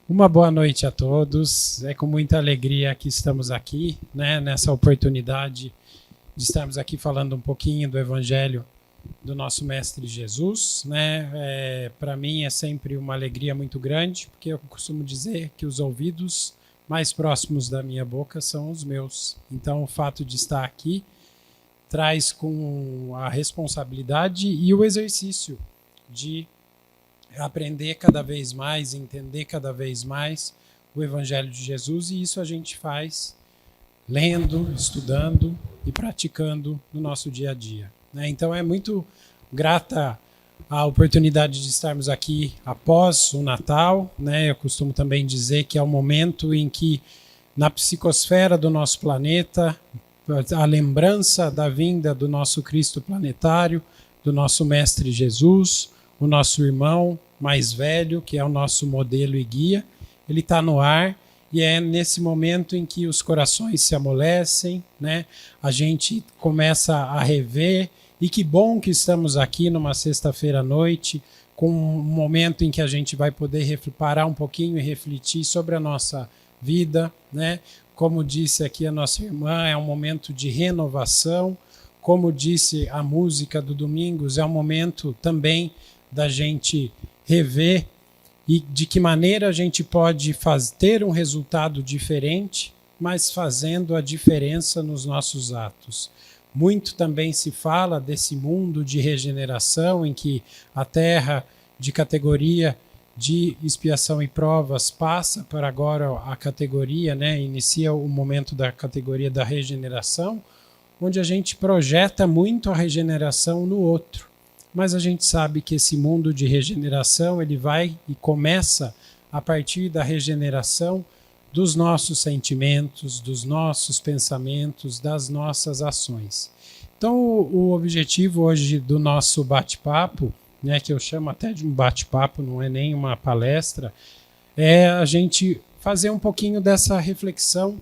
Uma boa noite a todos. É com muita alegria que estamos aqui, né, nessa oportunidade de estarmos aqui falando um pouquinho do Evangelho do nosso Mestre Jesus, né? Para mim é sempre uma alegria muito grande, porque eu costumo dizer que os ouvidos mais próximos da minha boca são os meus. Então, o fato de estar aqui traz com a responsabilidade e o exercício de aprender cada vez mais, entender cada vez mais o Evangelho de Jesus, e isso a gente faz lendo, estudando e praticando no nosso dia a dia. Então é muito grata a oportunidade de estarmos aqui após o Natal. Eu costumo também dizer que é o momento em que, na psicosfera do nosso planeta, a lembrança da vinda do nosso Cristo planetário, do nosso Mestre Jesus, o nosso irmão mais velho, que é o nosso modelo e guia, ele está no ar, e é nesse momento em que os corações se amolecem, né? A gente começa a rever, e que bom que estamos aqui numa sexta-feira à noite, com um momento em que a gente vai poder parar um pouquinho e refletir sobre a nossa vida, né? Como disse aqui a nossa irmã, é um momento de renovação. Como disse a música do Domingos, é um momento também da gente rever e de que maneira a gente pode ter um resultado diferente, mas fazendo a diferença nos nossos atos. Muito também se fala desse mundo de regeneração em que a terra de categoria de expiação e provas passa para agora a categoria, inicia o momento da categoria da regeneração, onde a gente projeta muito a regeneração no outro. Mas a gente sabe que esse mundo de regeneração ele vai e começa a partir da regeneração dos nossos sentimentos, dos nossos pensamentos, das nossas ações. Então, o objetivo hoje do nosso bate-papo, que eu chamo até de um bate-papo, não é nem uma palestra, é a gente fazer um pouquinho dessa reflexão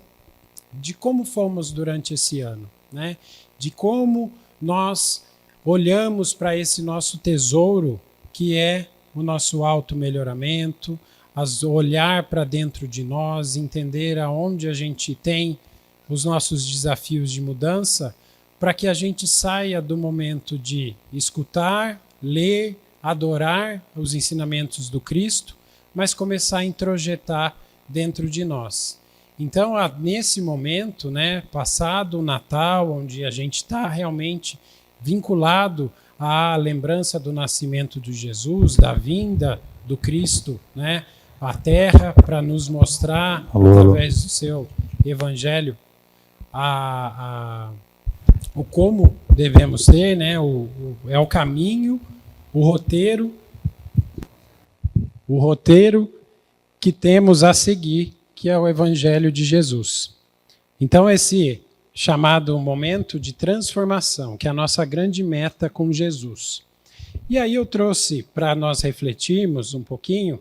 de como fomos durante esse ano, de como nós olhamos para esse nosso tesouro, que é o nosso auto-melhoramento, olhar para dentro de nós, entender aonde a gente tem os nossos desafios de mudança, para que a gente saia do momento de escutar, ler, adorar os ensinamentos do Cristo, mas começar a introjetar dentro de nós. Então, nesse momento, passado o Natal, onde a gente está realmente vinculado à lembrança do nascimento de Jesus, da vinda do Cristo, à Terra, para nos mostrar, através do seu Evangelho, o como devemos ter, é o caminho, o roteiro que temos a seguir, que é o Evangelho de Jesus. Então, esse chamado momento de transformação, que é a nossa grande meta com Jesus. E aí eu trouxe para nós refletirmos um pouquinho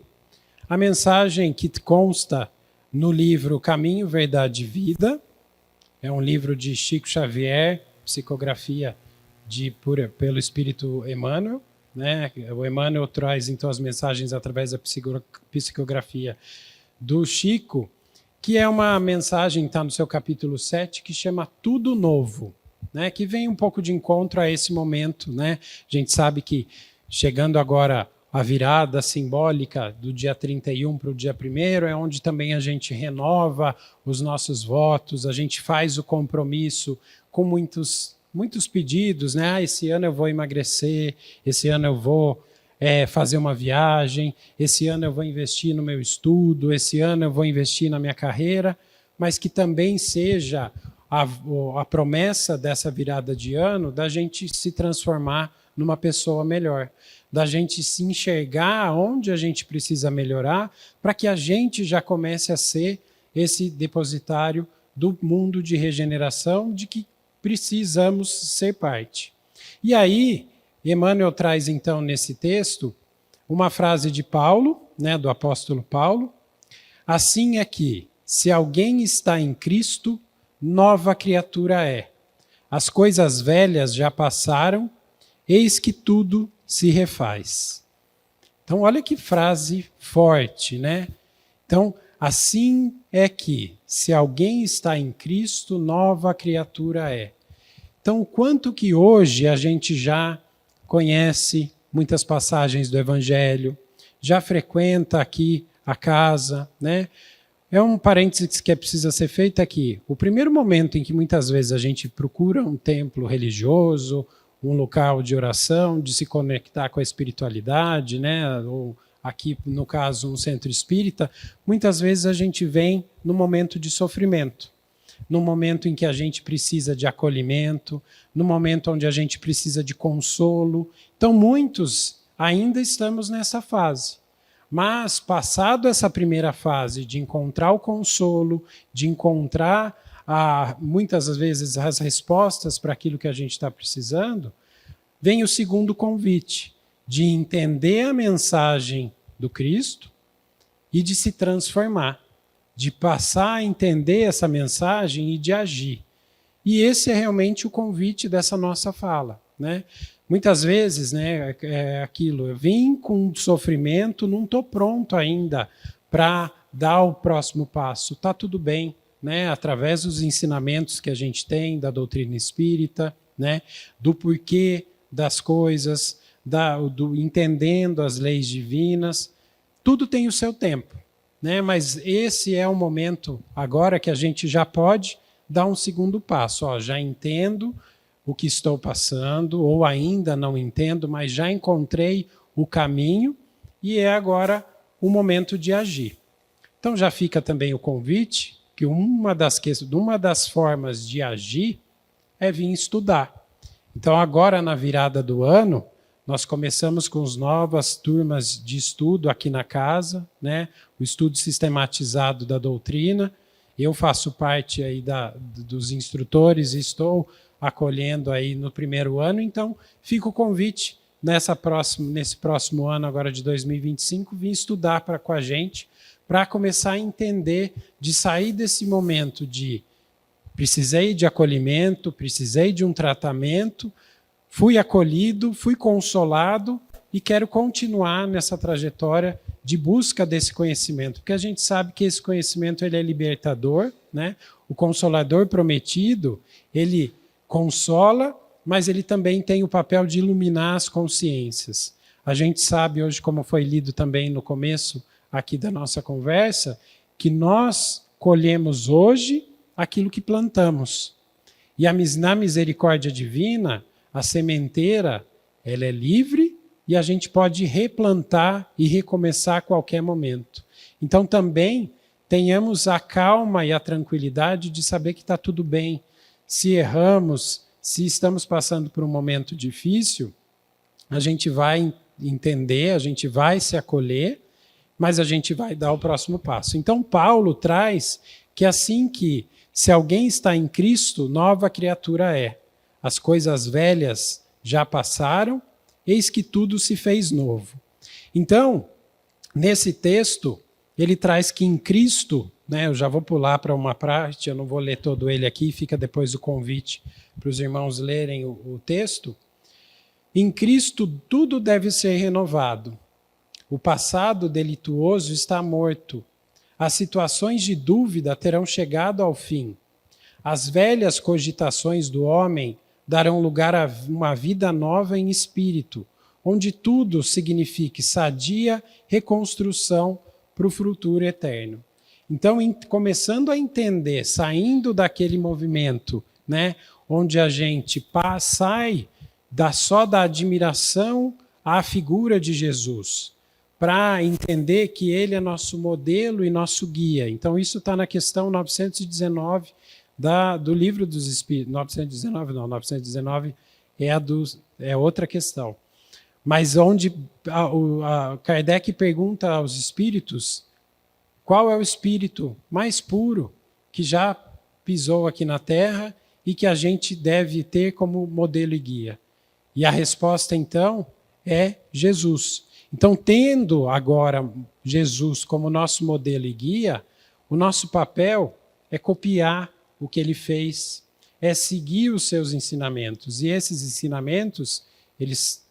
a mensagem que consta no livro Caminho, Verdade e Vida. É um livro de Chico Xavier, psicografia pelo Espírito Emmanuel. O Emmanuel traz então as mensagens através da psicografia do Chico, que é uma mensagem, está no seu capítulo 7, que chama Tudo Novo, que vem um pouco de encontro a esse momento. A gente sabe que, chegando agora a virada simbólica do dia 31 para o dia 1º, é onde também a gente renova os nossos votos, a gente faz o compromisso com muitos pedidos. Esse ano eu vou emagrecer, esse ano eu vou fazer uma viagem, esse ano eu vou investir no meu estudo, esse ano eu vou investir na minha carreira, mas que também seja a promessa dessa virada de ano da gente se transformar numa pessoa melhor, da gente se enxergar onde a gente precisa melhorar, para que a gente já comece a ser esse depositário do mundo de regeneração de que precisamos ser parte. E aí, Emmanuel traz, então, nesse texto, uma frase de Paulo, do apóstolo Paulo: assim é que, se alguém está em Cristo, nova criatura é. As coisas velhas já passaram, eis que tudo se refaz. Então, olha que frase forte, Então, assim é que, se alguém está em Cristo, nova criatura é. Então, o quanto que hoje a gente já conhece muitas passagens do Evangelho, já frequenta aqui a casa, né? É um parênteses que precisa ser feito aqui. O primeiro momento em que muitas vezes a gente procura um templo religioso, um local de oração, de se conectar com a espiritualidade, né? Ou aqui, no caso, um centro espírita, muitas vezes a gente vem no momento de sofrimento, no momento em que a gente precisa de acolhimento, no momento onde a gente precisa de consolo. Então, muitos ainda estamos nessa fase. Mas, passado essa primeira fase de encontrar o consolo, de encontrar, muitas vezes, as respostas para aquilo que a gente está precisando, vem o segundo convite, de entender a mensagem do Cristo e de se transformar, de passar a entender essa mensagem e de agir. E esse é realmente o convite dessa nossa fala, né? Muitas vezes, né, é aquilo, eu vim com sofrimento, não estou pronto ainda para dar o próximo passo. Está tudo bem, né? Através dos ensinamentos que a gente tem da doutrina espírita, né, do porquê das coisas, do entendendo as leis divinas, tudo tem o seu tempo, né? Mas esse é o momento agora que a gente já pode dar um segundo passo. Ó, já entendo o que estou passando, ou ainda não entendo, mas já encontrei o caminho e é agora o momento de agir. Então já fica também o convite que uma das formas de agir é vir estudar. Então agora na virada do ano, nós começamos com as novas turmas de estudo aqui na casa, né? O estudo sistematizado da doutrina. Eu faço parte aí dos instrutores e estou acolhendo aí no primeiro ano, então fica o convite nesse próximo ano agora de 2025, vir estudar com a gente, para começar a entender, de sair desse momento de precisei de acolhimento, precisei de um tratamento, fui acolhido, fui consolado e quero continuar nessa trajetória de busca desse conhecimento, porque a gente sabe que esse conhecimento ele é libertador, né? O Consolador prometido, ele consola, mas ele também tem o papel de iluminar as consciências. A gente sabe hoje, como foi lido também no começo aqui da nossa conversa, que nós colhemos hoje aquilo que plantamos. E na misericórdia divina, a sementeira, ela é livre e a gente pode replantar e recomeçar a qualquer momento. Então também tenhamos a calma e a tranquilidade de saber que está tudo bem. Se erramos, se estamos passando por um momento difícil, a gente vai entender, a gente vai se acolher, mas a gente vai dar o próximo passo. Então Paulo traz que assim que, se alguém está em Cristo, nova criatura é. As coisas velhas já passaram, eis que tudo se fez novo. Então, nesse texto, ele traz que em Cristo, né, eu já vou pular para uma parte, eu não vou ler todo ele aqui, fica depois o convite para os irmãos lerem o texto. Em Cristo tudo deve ser renovado. O passado delituoso está morto. As situações de dúvida terão chegado ao fim. As velhas cogitações do homem darão lugar a uma vida nova em espírito, onde tudo signifique sadia reconstrução para o futuro eterno. Então, começando a entender, saindo daquele movimento, né, onde a gente sai só da admiração à figura de Jesus, para entender que ele é nosso modelo e nosso guia. Então, isso está na questão 919 do Livro dos Espíritos. 919 é outra questão. Mas onde Kardec pergunta aos espíritos qual é o espírito mais puro que já pisou aqui na Terra e que a gente deve ter como modelo e guia. E a resposta, então, é Jesus. Então, tendo agora Jesus como nosso modelo e guia, o nosso papel é copiar o que ele fez, é seguir os seus ensinamentos. E esses ensinamentos, eles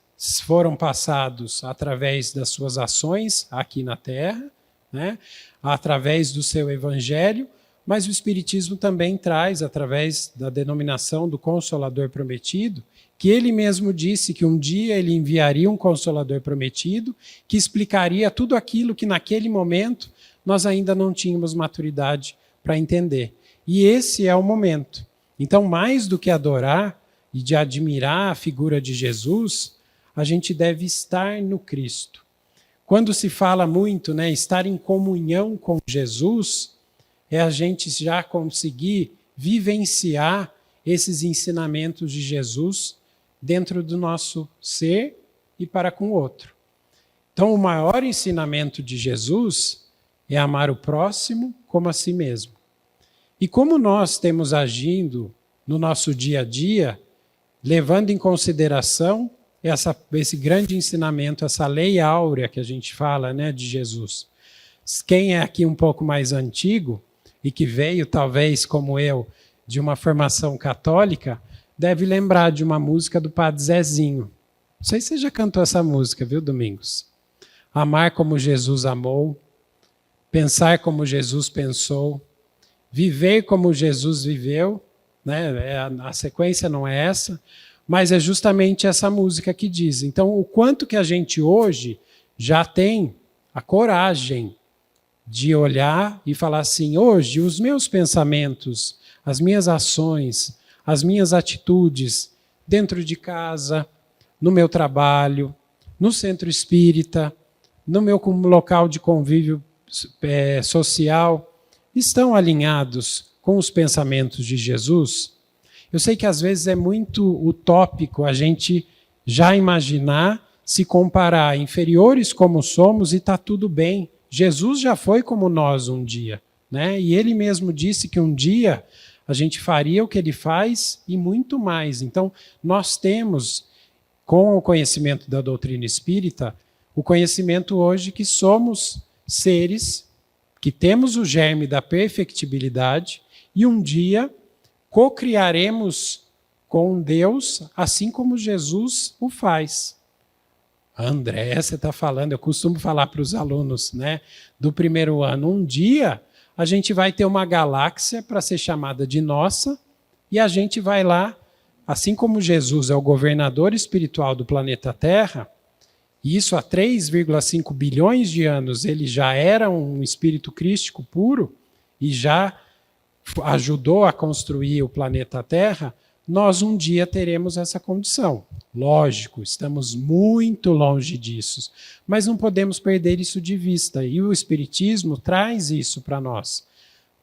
foram passados através das suas ações aqui na Terra, né? Através do seu evangelho, mas o Espiritismo também traz, através da denominação do Consolador Prometido, que ele mesmo disse que um dia ele enviaria um Consolador Prometido que explicaria tudo aquilo que naquele momento nós ainda não tínhamos maturidade para entender. E esse é o momento. Então, mais do que adorar e de admirar a figura de Jesus, a gente deve estar no Cristo. Quando se fala muito, né, estar em comunhão com Jesus, é a gente já conseguir vivenciar esses ensinamentos de Jesus dentro do nosso ser e para com o outro. Então, o maior ensinamento de Jesus é amar o próximo como a si mesmo. E como nós temos agindo no nosso dia a dia, levando em consideração esse grande ensinamento, essa lei áurea que a gente fala, né, de Jesus. Quem é aqui um pouco mais antigo e que veio, talvez, como eu, de uma formação católica, deve lembrar de uma música do Padre Zezinho. Não sei se você já cantou essa música, viu, Domingos? Amar como Jesus amou, pensar como Jesus pensou, viver como Jesus viveu, né? A sequência não é essa, mas é justamente essa música que diz. Então, o quanto que a gente hoje já tem a coragem de olhar e falar assim, hoje os meus pensamentos, as minhas ações, as minhas atitudes dentro de casa, no meu trabalho, no centro espírita, no meu local de convívio social, estão alinhados com os pensamentos de Jesus? Eu sei que às vezes é muito utópico a gente já imaginar se comparar inferiores como somos e está tudo bem. Jesus já foi como nós um dia, né? E ele mesmo disse que um dia a gente faria o que ele faz e muito mais. Então, nós temos, com o conhecimento da doutrina espírita, o conhecimento hoje que somos seres que temos o germe da perfectibilidade e um dia co-criaremos com Deus, assim como Jesus o faz. André, você está falando, eu costumo falar para os alunos, né, do primeiro ano, um dia a gente vai ter uma galáxia para ser chamada de nossa e a gente vai lá, assim como Jesus é o governador espiritual do planeta Terra, e isso há 3,5 bilhões de anos ele já era um espírito crístico puro e já ajudou a construir o planeta Terra, nós um dia teremos essa condição. Lógico, estamos muito longe disso, mas não podemos perder isso de vista. E o Espiritismo traz isso para nós.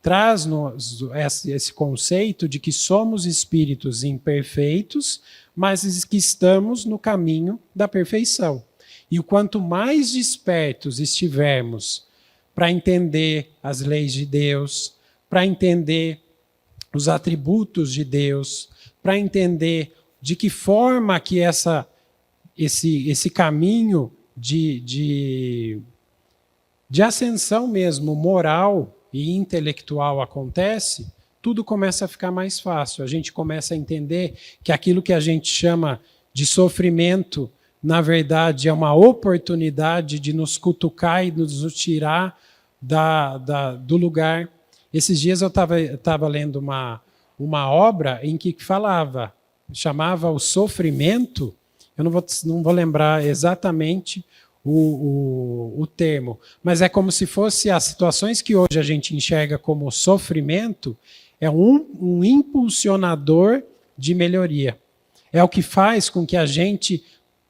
Traz-nos esse conceito de que somos espíritos imperfeitos, mas que estamos no caminho da perfeição. E o quanto mais despertos estivermos para entender as leis de Deus, para entender os atributos de Deus, para entender de que forma que esse caminho de ascensão mesmo, moral e intelectual acontece, tudo começa a ficar mais fácil. A gente começa a entender que aquilo que a gente chama de sofrimento, na verdade, é uma oportunidade de nos cutucar e nos tirar do lugar. Esses dias eu estava lendo uma obra em que chamava o sofrimento, eu não vou lembrar exatamente o termo, mas é como se fosse as situações que hoje a gente enxerga como sofrimento, é um impulsionador de melhoria. É o que faz com que a gente,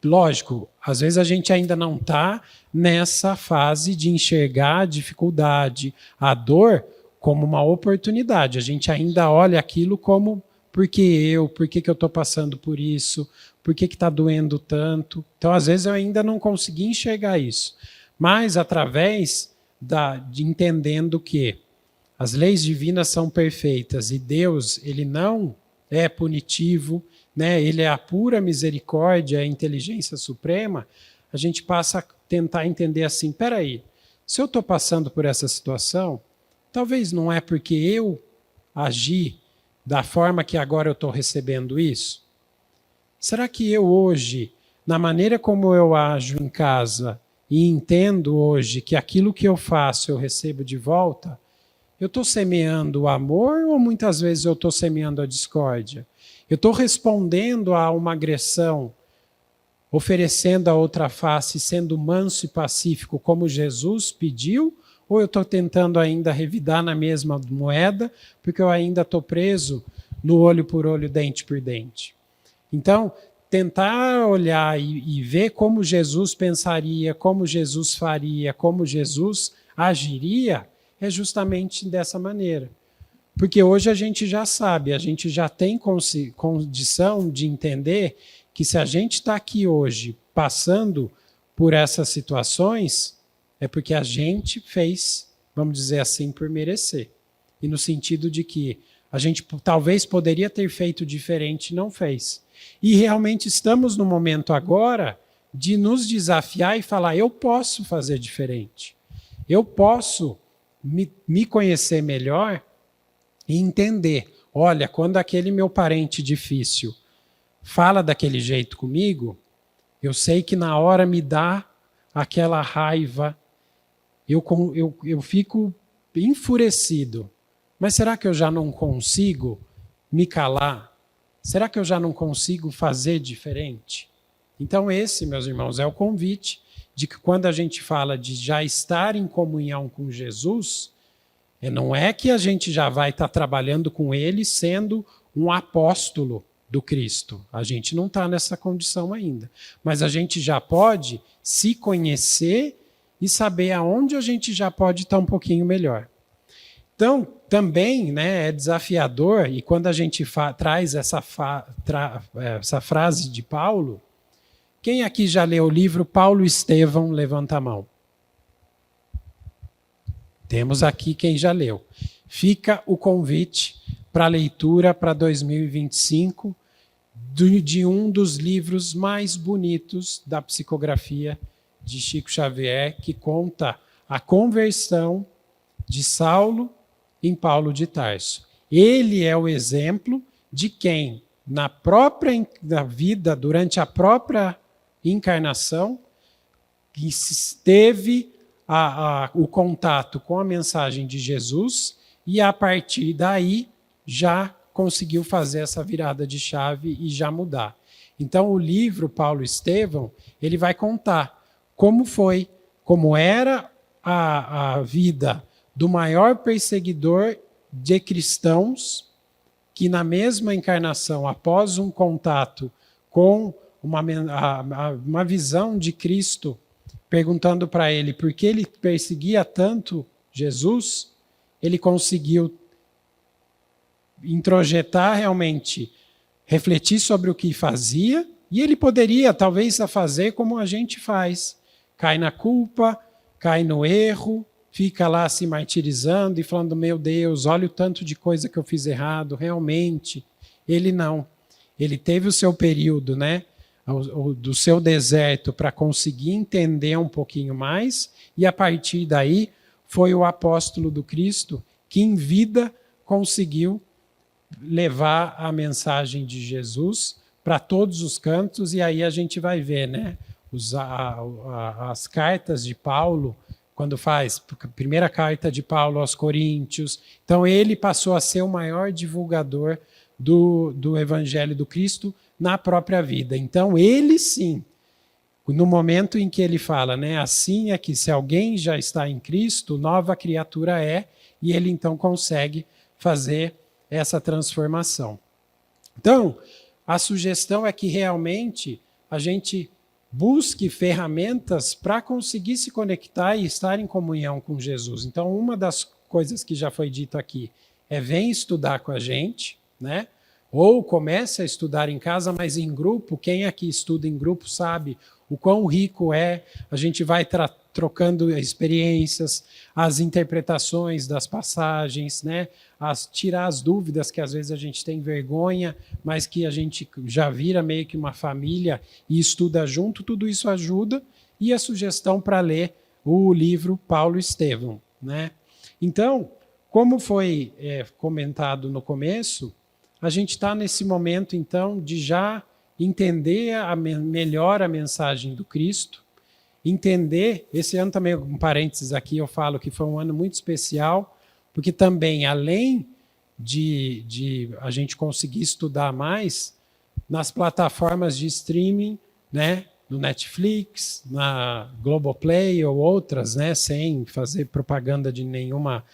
lógico, às vezes a gente ainda não está nessa fase de enxergar a dificuldade, a dor, como uma oportunidade. A gente ainda olha aquilo como, por que eu estou passando por isso? Por que está doendo tanto? Então, às vezes, eu ainda não consegui enxergar isso. Mas, através de entendendo que as leis divinas são perfeitas e Deus, ele não é punitivo, né? Ele é a pura misericórdia, a inteligência suprema, a gente passa a tentar entender assim, espera aí, se eu estou passando por essa situação, talvez não é porque eu agi da forma que agora eu estou recebendo isso? Será que eu hoje, na maneira como eu ajo em casa, e entendo hoje que aquilo que eu faço eu recebo de volta, eu estou semeando o amor ou muitas vezes eu estou semeando a discórdia? Eu estou respondendo a uma agressão, oferecendo a outra face, sendo manso e pacífico como Jesus pediu, ou eu estou tentando ainda revidar na mesma moeda, porque eu ainda estou preso no olho por olho, dente por dente? Então, tentar olhar e ver como Jesus pensaria, como Jesus faria, como Jesus agiria, é justamente dessa maneira. Porque hoje a gente já sabe, a gente já tem condição de entender que se a gente está aqui hoje passando por essas situações, é porque a gente fez, vamos dizer assim, por merecer. E no sentido de que a gente talvez poderia ter feito diferente e não fez. E realmente estamos no momento agora de nos desafiar e falar, eu posso fazer diferente. Eu posso me conhecer melhor e entender, olha, quando aquele meu parente difícil fala daquele jeito comigo, eu sei que na hora me dá aquela raiva, eu fico enfurecido. Mas será que eu já não consigo me calar? Será que eu já não consigo fazer diferente? Então esse, meus irmãos, é o convite de que quando a gente fala de já estar em comunhão com Jesus, não é que a gente já vai estar trabalhando com ele sendo um apóstolo do Cristo. A gente não está nessa condição ainda. Mas a gente já pode se conhecer e saber aonde a gente já pode estar um pouquinho melhor. Então, também é desafiador, e quando a gente traz essa frase de Paulo, quem aqui já leu o livro Paulo Estevão, levanta a mão. Temos aqui quem já leu. Fica o convite para a leitura para 2025 de um dos livros mais bonitos da psicografia de Chico Xavier, que conta a conversão de Saulo em Paulo de Tarso. Ele é o exemplo de quem, na própria vida, durante a própria encarnação, teve o contato com a mensagem de Jesus e, a partir daí, já conseguiu fazer essa virada de chave e já mudar. Então, o livro Paulo Estevão, ele vai contar como era a vida do maior perseguidor de cristãos, que na mesma encarnação, após um contato com uma visão de Cristo, perguntando para ele por que ele perseguia tanto Jesus, ele conseguiu introjetar realmente, refletir sobre o que fazia, e ele poderia talvez fazer como a gente faz. Cai na culpa, cai no erro, fica lá se martirizando e falando, meu Deus, olha o tanto de coisa que eu fiz errado, realmente. Ele não. Ele teve o seu período, do seu deserto para conseguir entender um pouquinho mais, e a partir daí foi o apóstolo do Cristo que em vida conseguiu levar a mensagem de Jesus para todos os cantos, e aí a gente vai ver, as cartas de Paulo, quando faz a primeira carta de Paulo aos Coríntios. Então ele passou a ser o maior divulgador do Evangelho do Cristo na própria vida. Então ele sim, no momento em que ele fala, assim é que se alguém já está em Cristo, nova criatura é, e ele então consegue fazer essa transformação. Então, a sugestão é que realmente a gente busque ferramentas para conseguir se conectar e estar em comunhão com Jesus. Então, uma das coisas que já foi dito aqui é vem estudar com a gente, ou comece a estudar em casa, mas em grupo. Quem aqui estuda em grupo sabe o quão rico é. A gente vai trocando experiências, as interpretações das passagens, tirar as dúvidas que às vezes a gente tem vergonha, mas que a gente já vira meio que uma família e estuda junto. Tudo isso ajuda. E a sugestão para ler o livro Paulo Estevão. Então, como foi comentado no começo, a gente está nesse momento, então, de já entender melhor a mensagem do Cristo entender, esse ano também, um parênteses aqui, eu falo que foi um ano muito especial, porque também, além de a gente conseguir estudar mais, nas plataformas de streaming, né, no Netflix, na Globoplay ou outras, né, sem fazer propaganda de nenhuma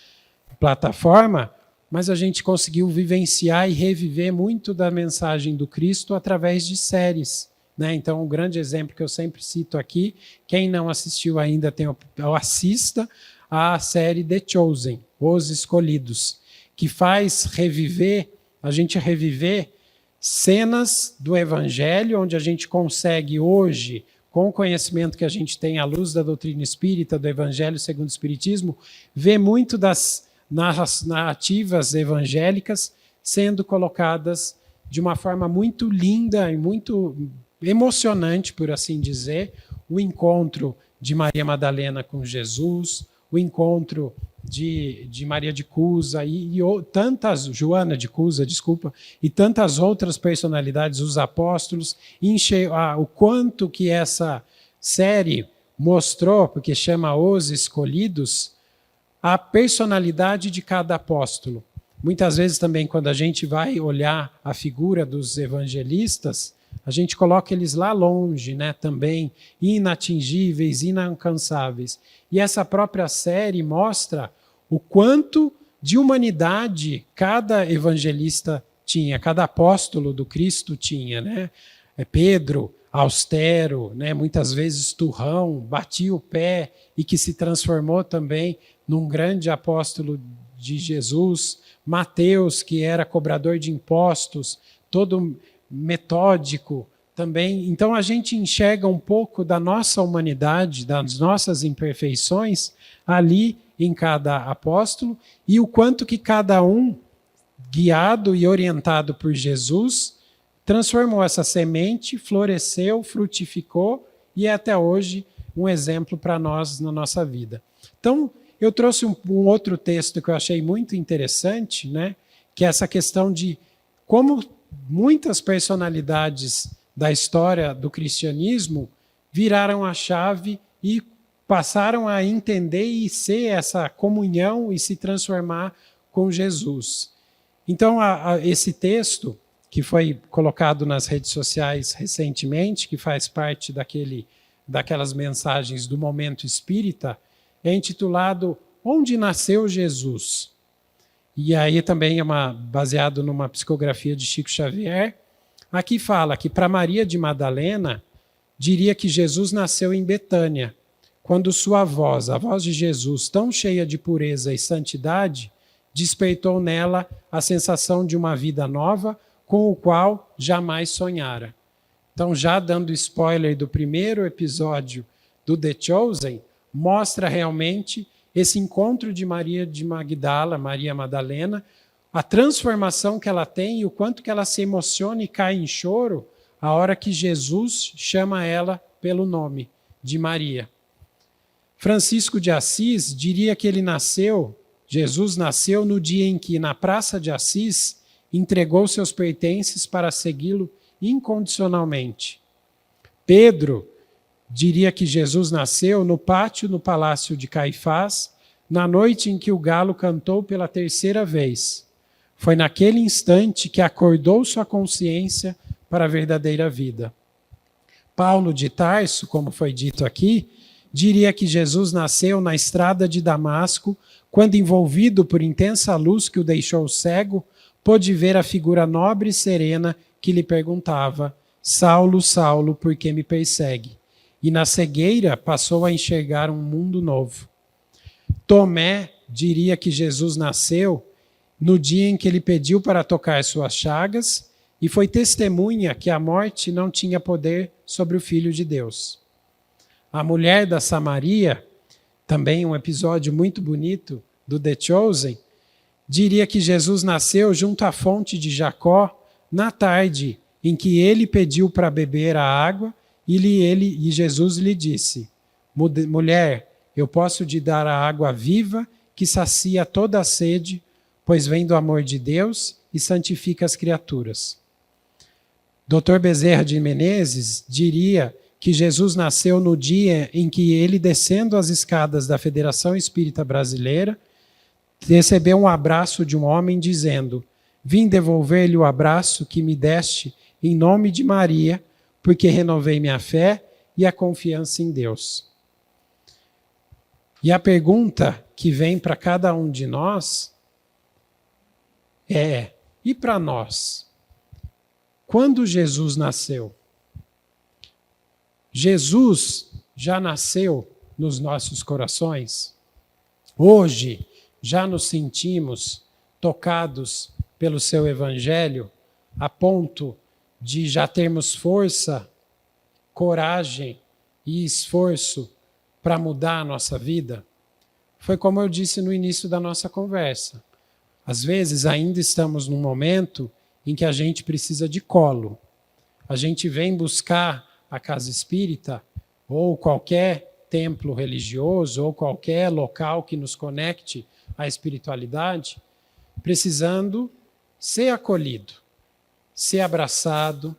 plataforma, mas a gente conseguiu vivenciar e reviver muito da mensagem do Cristo através de séries. Né? Então, um grande exemplo que eu sempre cito aqui, quem não assistiu ainda, assista a série The Chosen, Os Escolhidos, que faz a gente reviver cenas do Evangelho, onde a gente consegue hoje, com o conhecimento que a gente tem à luz da doutrina espírita, do Evangelho segundo o Espiritismo, ver muito das narrativas evangélicas sendo colocadas de uma forma muito linda e muito emocionante, por assim dizer, o encontro de Maria Madalena com Jesus, o encontro de Maria de Cusa e tantas, Joana de Cusa, desculpa, e tantas outras personalidades, os apóstolos, o quanto que essa série mostrou, porque chama Os Escolhidos, a personalidade de cada apóstolo. Muitas vezes também, quando a gente vai olhar a figura dos evangelistas, a gente coloca eles lá longe, né, também inatingíveis, inalcançáveis. E essa própria série mostra o quanto de humanidade cada evangelista tinha, cada apóstolo do Cristo tinha. Né? Pedro, austero, né, muitas vezes turrão, batia o pé e que se transformou também num grande apóstolo de Jesus. Mateus, que era cobrador de impostos, todo metódico também. Então a gente enxerga um pouco da nossa humanidade, das nossas imperfeições ali em cada apóstolo e o quanto que cada um, guiado e orientado por Jesus, transformou essa semente, floresceu, frutificou e é até hoje um exemplo para nós na nossa vida. Então, eu trouxe um outro texto que eu achei muito interessante, né, que é essa questão de como muitas personalidades da história do cristianismo viraram a chave e passaram a entender e ser essa comunhão e se transformar com Jesus. Então, esse texto, que foi colocado nas redes sociais recentemente, que faz parte daquelas mensagens do Momento Espírita, é intitulado Onde Nasceu Jesus? E aí também é baseado numa psicografia de Chico Xavier. Aqui fala que para Maria de Madalena, diria que Jesus nasceu em Betânia, quando sua voz, a voz de Jesus, tão cheia de pureza e santidade, despertou nela a sensação de uma vida nova com o qual jamais sonhara. Então, já dando spoiler do primeiro episódio do The Chosen, mostra realmente esse encontro de Maria de Magdala, Maria Madalena, a transformação que ela tem e o quanto que ela se emociona e cai em choro a hora que Jesus chama ela pelo nome de Maria. Francisco de Assis diria que Jesus nasceu no dia em que, na Praça de Assis, entregou seus pertences para segui-lo incondicionalmente. Pedro diria que Jesus nasceu no pátio no Palácio de Caifás, na noite em que o galo cantou pela terceira vez. Foi naquele instante que acordou sua consciência para a verdadeira vida. Paulo de Tarso, como foi dito aqui, diria que Jesus nasceu na estrada de Damasco, quando, envolvido por intensa luz que o deixou cego, pôde ver a figura nobre e serena que lhe perguntava: Saulo, Saulo, por que me persegue? E na cegueira passou a enxergar um mundo novo. Tomé diria que Jesus nasceu no dia em que ele pediu para tocar suas chagas e foi testemunha que a morte não tinha poder sobre o Filho de Deus. A mulher da Samaria, também um episódio muito bonito do The Chosen, diria que Jesus nasceu junto à fonte de Jacó na tarde em que ele pediu para beber a água e Jesus lhe disse: mulher, eu posso te dar a água viva que sacia toda a sede, pois vem do amor de Deus e santifica as criaturas. Dr. Bezerra de Menezes diria que Jesus nasceu no dia em que ele, descendo as escadas da Federação Espírita Brasileira, recebeu um abraço de um homem dizendo: vim devolver-lhe o abraço que me deste em nome de Maria, porque renovei minha fé e a confiança em Deus. E a pergunta que vem para cada um de nós é: e para nós? Quando Jesus nasceu? Jesus já nasceu nos nossos corações? Hoje já nos sentimos tocados pelo seu evangelho a ponto de já termos força, coragem e esforço para mudar a nossa vida? Foi como eu disse no início da nossa conversa. Às vezes ainda estamos num momento em que a gente precisa de colo. A gente vem buscar a casa espírita ou qualquer templo religioso ou qualquer local que nos conecte à espiritualidade, precisando ser acolhido, ser abraçado,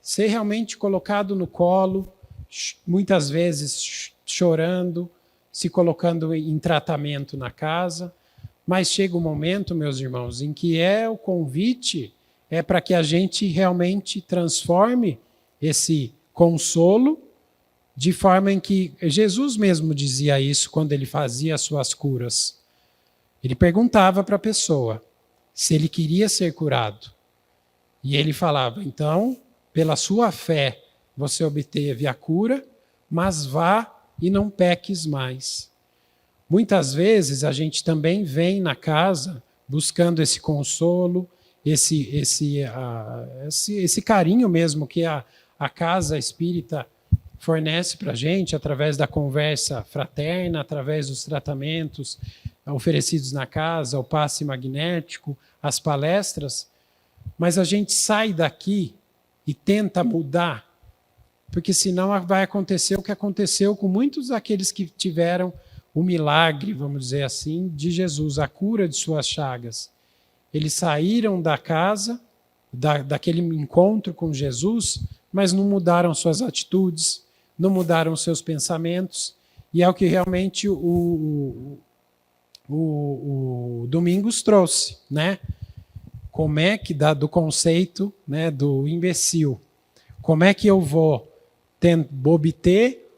ser realmente colocado no colo, muitas vezes chorando, se colocando em tratamento na casa. Mas chega um momento, meus irmãos, em que o convite é para que a gente realmente transforme esse consolo, de forma em que Jesus mesmo dizia isso quando ele fazia as suas curas. Ele perguntava para a pessoa se ele queria ser curado. E ele falava: então, pela sua fé, você obteve a cura, mas vá e não peques mais. Muitas vezes a gente também vem na casa buscando esse consolo, esse carinho mesmo que a casa espírita fornece para a gente através da conversa fraterna, através dos tratamentos oferecidos na casa, o passe magnético, as palestras, mas a gente sai daqui e tenta mudar, porque senão vai acontecer o que aconteceu com muitos daqueles que tiveram o milagre, vamos dizer assim, de Jesus, a cura de suas chagas. Eles saíram da casa, daquele encontro com Jesus, mas não mudaram suas atitudes, não mudaram seus pensamentos, e é o que realmente o Domingos trouxe, né? Como é que do conceito, né, do imbecil? Como é que eu vou obter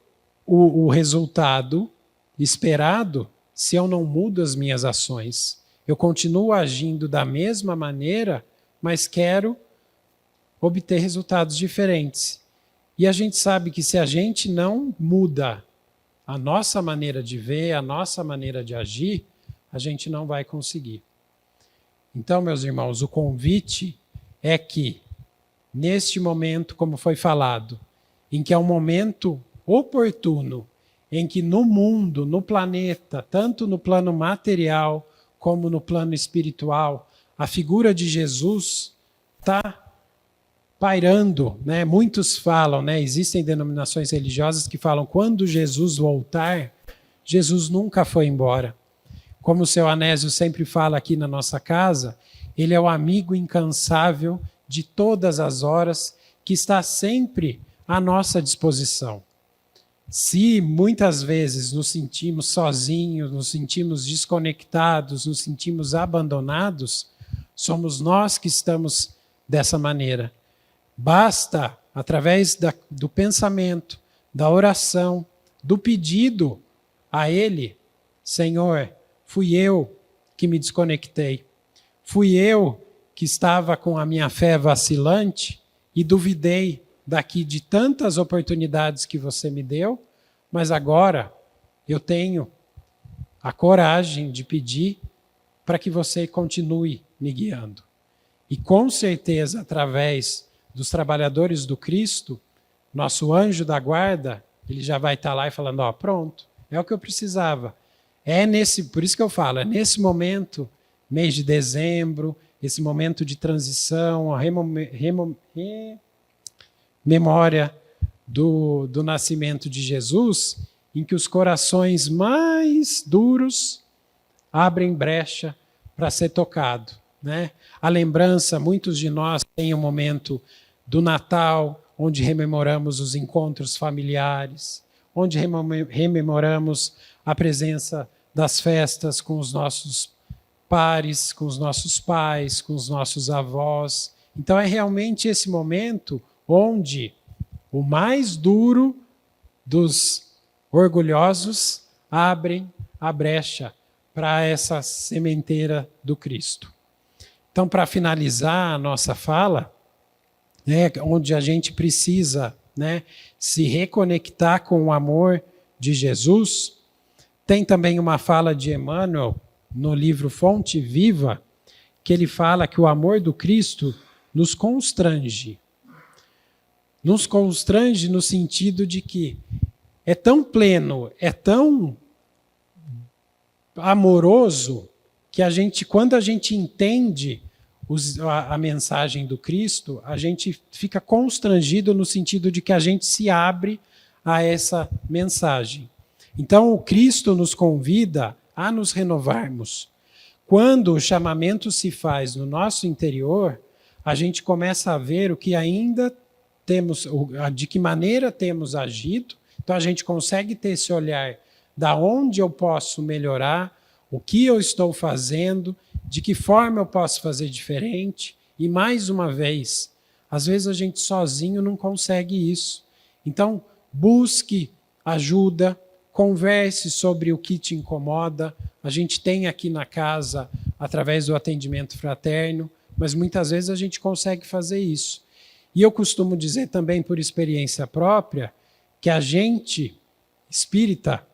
o resultado esperado se eu não mudo as minhas ações? Eu continuo agindo da mesma maneira, mas quero obter resultados diferentes. E a gente sabe que se a gente não muda a nossa maneira de ver, a nossa maneira de agir, a gente não vai conseguir. Então, meus irmãos, o convite é que, neste momento, como foi falado, em que é um momento oportuno, em que no mundo, no planeta, tanto no plano material como no plano espiritual, a figura de Jesus está pairando, né? Muitos falam, né? Existem denominações religiosas que falam: quando Jesus voltar, Jesus nunca foi embora. Como o seu Anésio sempre fala aqui na nossa casa, ele é o amigo incansável de todas as horas, que está sempre à nossa disposição. Se muitas vezes nos sentimos sozinhos, nos sentimos desconectados, nos sentimos abandonados, somos nós que estamos dessa maneira. Basta, através do pensamento, da oração, do pedido a Ele: Senhor, fui eu que me desconectei, fui eu que estava com a minha fé vacilante e duvidei daqui de tantas oportunidades que você me deu, mas agora eu tenho a coragem de pedir para que você continue me guiando. E com certeza, através dos trabalhadores do Cristo, nosso anjo da guarda, ele já vai estar lá e falando: ó, pronto, é o que eu precisava. Por isso que eu falo, é nesse momento, mês de dezembro, esse momento de transição, a memória do nascimento de Jesus, em que os corações mais duros abrem brecha para ser tocado, né? A lembrança, muitos de nós têm o momento do Natal, onde rememoramos os encontros familiares, onde rememoramos a presença das festas com os nossos pares, com os nossos pais, com os nossos avós. Então é realmente esse momento onde o mais duro dos orgulhosos abrem a brecha para essa sementeira do Cristo. Então, para finalizar a nossa fala, onde a gente precisa, se reconectar com o amor de Jesus, tem também uma fala de Emmanuel no livro Fonte Viva, que ele fala que o amor do Cristo nos constrange. Nos constrange no sentido de que é tão pleno, é tão amoroso, que quando a gente entende a mensagem do Cristo, a gente fica constrangido no sentido de que a gente se abre a essa mensagem. Então, o Cristo nos convida a nos renovarmos. Quando o chamamento se faz no nosso interior, a gente começa a ver o que ainda temos, de que maneira temos agido. Então, a gente consegue ter esse olhar da onde eu posso melhorar, o que eu estou fazendo, de que forma eu posso fazer diferente. E, mais uma vez, às vezes a gente sozinho não consegue isso. Então, busque ajuda, converse sobre o que te incomoda. A gente tem aqui na casa, através do atendimento fraterno, mas muitas vezes a gente consegue fazer isso. E eu costumo dizer também, por experiência própria, que a gente, espírita,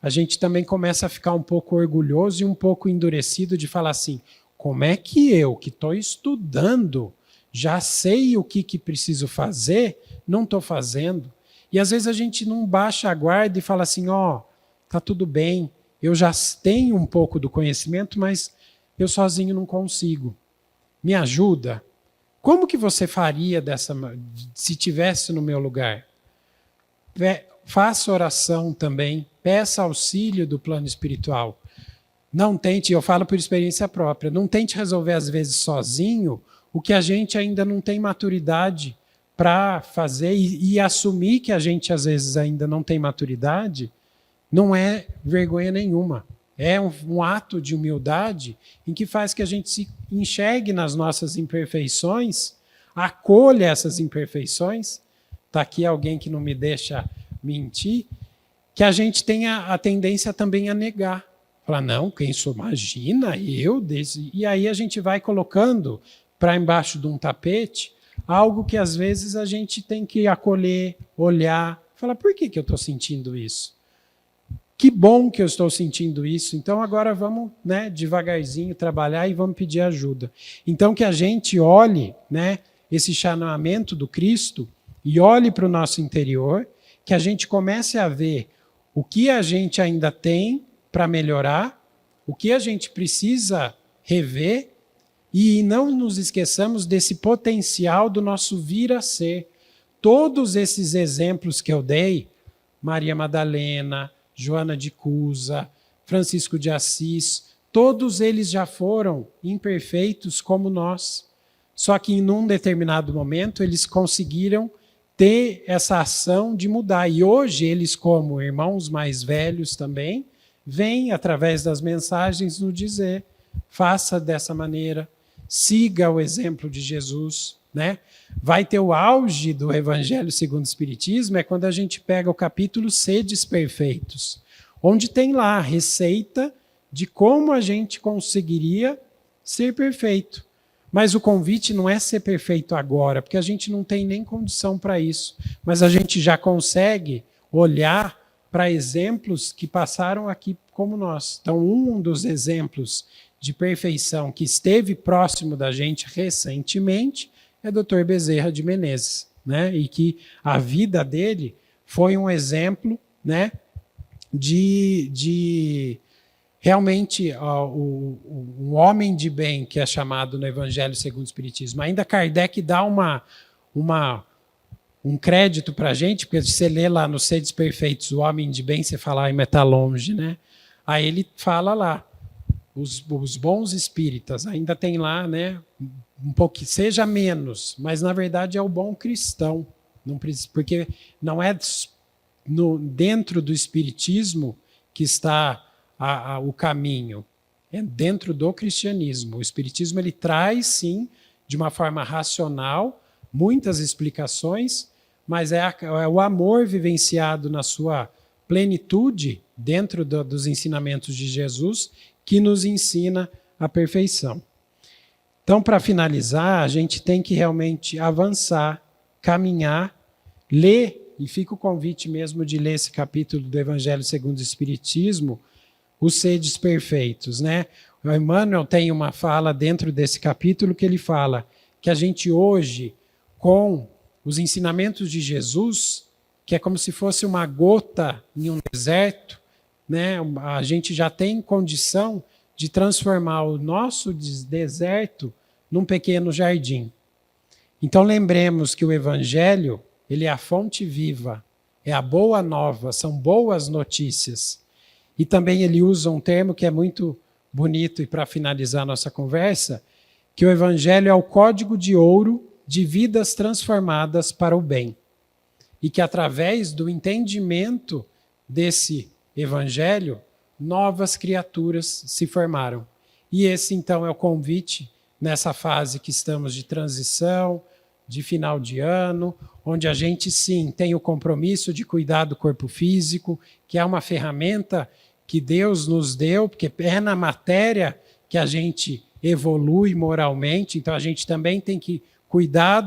a gente também começa a ficar um pouco orgulhoso e um pouco endurecido de falar assim, como é que eu, que estou estudando, já sei o que preciso fazer, não estou fazendo? E às vezes a gente não baixa a guarda e fala assim, tá tudo bem, eu já tenho um pouco do conhecimento, mas eu sozinho não consigo. Me ajuda? Como que você faria se tivesse no meu lugar? Faça oração também, peça auxílio do plano espiritual. Não tente, eu falo por experiência própria, não tente resolver às vezes sozinho o que a gente ainda não tem maturidade para fazer e assumir que a gente às vezes ainda não tem maturidade, não é vergonha nenhuma. É um ato de humildade em que faz que a gente se enxergue nas nossas imperfeições, acolha essas imperfeições. Está aqui alguém que não me deixa mentir, que a gente tem a tendência também a negar. Falar, não, quem sou? Imagina, eu? E aí a gente vai colocando para embaixo de um tapete algo que às vezes a gente tem que acolher, olhar, falar, por que eu estou sentindo isso? Que bom que eu estou sentindo isso, então agora vamos devagarzinho trabalhar e vamos pedir ajuda. Então que a gente olhe esse chamamento do Cristo e olhe para o nosso interior, que a gente comece a ver o que a gente ainda tem para melhorar, o que a gente precisa rever, e não nos esqueçamos desse potencial do nosso vir a ser. Todos esses exemplos que eu dei, Maria Madalena, Joana de Cusa, Francisco de Assis, todos eles já foram imperfeitos como nós. Só que em um determinado momento eles conseguiram ter essa ação de mudar. E hoje eles, como irmãos mais velhos também, vêm através das mensagens nos dizer, faça dessa maneira, siga o exemplo de Jesus. Vai ter o auge do Evangelho segundo o Espiritismo, é quando a gente pega o capítulo Sedes Perfeitos, onde tem lá a receita de como a gente conseguiria ser perfeito. Mas o convite não é ser perfeito agora, porque a gente não tem nem condição para isso. Mas a gente já consegue olhar para exemplos que passaram aqui como nós. Então, um dos exemplos de perfeição que esteve próximo da gente recentemente é o Dr. Bezerra de Menezes, e que a vida dele foi um exemplo de realmente um homem de bem que é chamado no Evangelho segundo o Espiritismo. Ainda Kardec dá um crédito para a gente, porque você lê lá nos Sedes Perfeitos, o homem de bem, você fala, mas está longe, Aí ele fala lá, os bons espíritas, ainda tem lá, um pouco, seja menos, mas na verdade é o bom cristão, Porque não é dentro do Espiritismo que está o caminho, é dentro do cristianismo. O Espiritismo ele traz, sim, de uma forma racional, muitas explicações, mas é o amor vivenciado na sua plenitude dentro dos ensinamentos de Jesus que nos ensina a perfeição. Então, para finalizar, a gente tem que realmente avançar, caminhar, ler, e fica o convite mesmo de ler esse capítulo do Evangelho segundo o Espiritismo, os sedes perfeitos, né? O Emmanuel tem uma fala dentro desse capítulo que ele fala que a gente hoje, com os ensinamentos de Jesus, que é como se fosse uma gota em um deserto, né? A gente já tem condição de transformar o nosso deserto num pequeno jardim. Então lembremos que o Evangelho, ele é a fonte viva, é a boa nova, são boas notícias. E também ele usa um termo que é muito bonito, e para finalizar nossa conversa, que o Evangelho é o código de ouro de vidas transformadas para o bem. E que através do entendimento desse Evangelho, novas criaturas se formaram. E esse, então, é o convite nessa fase que estamos de transição, de final de ano, onde a gente, sim, tem o compromisso de cuidar do corpo físico, que é uma ferramenta que Deus nos deu, porque é na matéria que a gente evolui moralmente, então a gente também tem que cuidar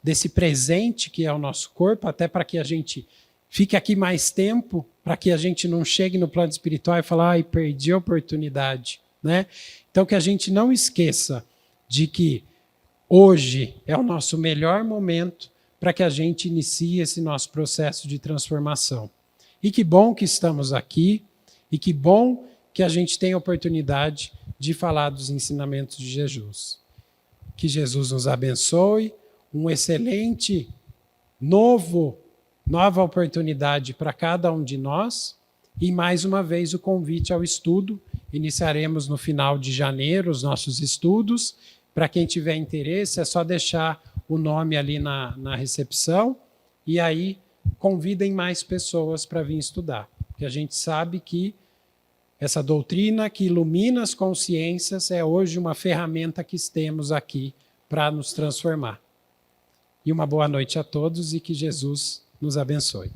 desse presente que é o nosso corpo, até para que a gente fique aqui mais tempo, para que a gente não chegue no plano espiritual e fale, ai, perdi a oportunidade, né? Então que a gente não esqueça de que hoje é o nosso melhor momento para que a gente inicie esse nosso processo de transformação. E que bom que estamos aqui, e que bom que a gente tem a oportunidade de falar dos ensinamentos de Jesus. Que Jesus nos abençoe, um excelente nova oportunidade para cada um de nós, e mais uma vez o convite ao estudo. Iniciaremos no final de janeiro os nossos estudos. Para quem tiver interesse, é só deixar o nome ali na recepção, e aí convidem mais pessoas para vir estudar. Porque a gente sabe que essa doutrina que ilumina as consciências é hoje uma ferramenta que temos aqui para nos transformar. E uma boa noite a todos e que Jesus nos abençoe.